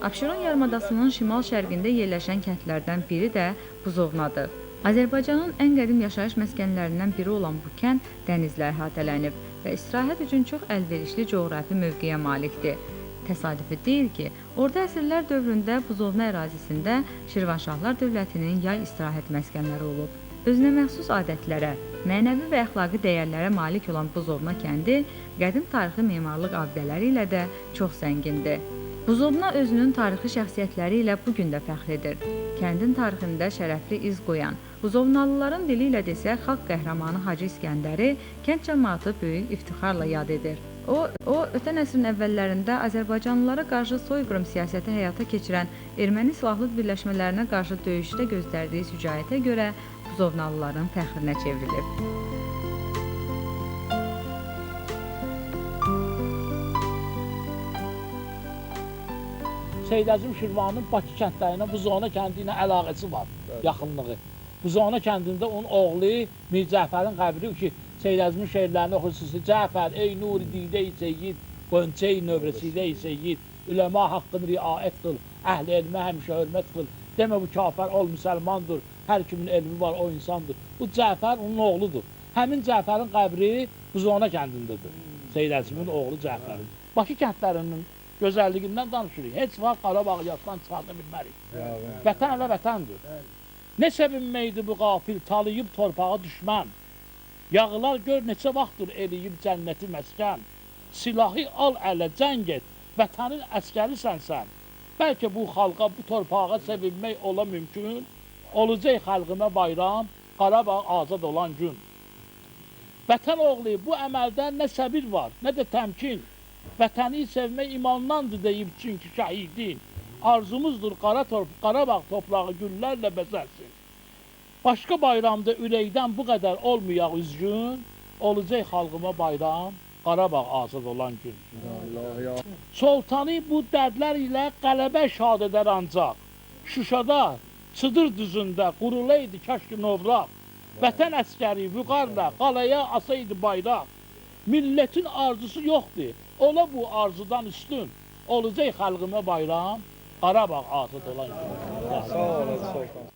Abşeron yarımadasının şimal-şərqində yerləşən kəndlərdən biri də Buzovnadır. Azərbaycanın ən qədim yaşayış məskənlərindən biri olan bu kənd dənizlə əhatələnib və istirahət üçün çox əlverişli coğrafi mövqeyə malikdir. Təsadüfi deyil ki, orta əsrlər dövründə Buzovna ərazisində Şirvanşahlar dövlətinin yay istirahət məskənləri olub. Özünə məxsus adətlərə, mənəvi və əxlaqi dəyərlərə malik olan Buzovna kəndi qədim tarixi memarlıq abidələri ilə də çox zəngindir. Buzovna özünün tarixi şəxsiyyətləri ilə bu gün də fəxr edir. Kəndin tarixində şərəfli iz qoyan, Buzovnalıların dili ilə desək, xalq qəhrəmanı Hacı İskəndəri kənd cəmaatı böyük iftixarla yad edir. O, ötən əsrin əvvəllərində Azərbaycanlılara qarşı soyqırım siyasəti həyata keçirən erməni silahlı birləşmələrinə qarşı döyüşdə göstərdiyi şücaətə görə Buzovnalıların fəxrinə çevrilib. Seyid-Əzim Şirvanın Bakı kəndlərinə Buzovna kəndi ilə əlaqəsi var, yaxınlığı. Buzovna kəndində onun oğlu Mir Cəfərin qəbri ki, Seyid-Əzimin şeirlərini oxursunuz. Cəfər, ey nuri didə-i seyyid, qönçə-i növrəsidə-i seyyid, üləma haqqını riayət qıl, əhl-i elmə həmişə hörmət qıl. Demə bu kafir ol, müsəlmandır, hər kimin elmi var, o insandır. Bu Cəfər onun oğludur. Həmin Cəfərin qəbri Buzovna kəndindədir, Seyid-Əzimin oğlu Cəfərin. Bakı kəndlərinin gözəlliyindən danışırıq. Heç vaxt Qarabağ yaddan çıxarda bilmərik. Vətən elə vətəndir. Ne sevinmeydi bu qafil, talayıb torpağa düşmən. Yağılar gör neçə vaxtdır eləyib cənnəti məskən. Silahı al ələ, cəng et, vətənin əskərisən sən. Bəlkə bu xalqa, bu torpağa sevinmək ola mümkün. Olacaq xalqıma bayram, Qarabağ azad olan gün. Vətən oğlu, bu əməldən nə səbir var, nə də təmkin. Vətəni sevmək imandandır deyib çünki şəhidin. Arzumuzdur Qarabağ toprağı güllərlə bəzərsin. Başqa bayramda ürəkdən bu qədər olmayaq üzgün, olacaq xalqıma bayram, Qarabağ azad olan gün. Sultanı bu dərdlər ilə qələbə şad edər ancaq. Şuşada, Çıdır düzündə qurulaydı kəşki novraq. Vətən əskəri vüqarla qalaya asaydı bayraq. Millətin arzusu yoxdur, ola bu arzudan üstün. Olacaq xalqıma bayram, Qarabağ azad olan gün. Sağ olun, Sultan.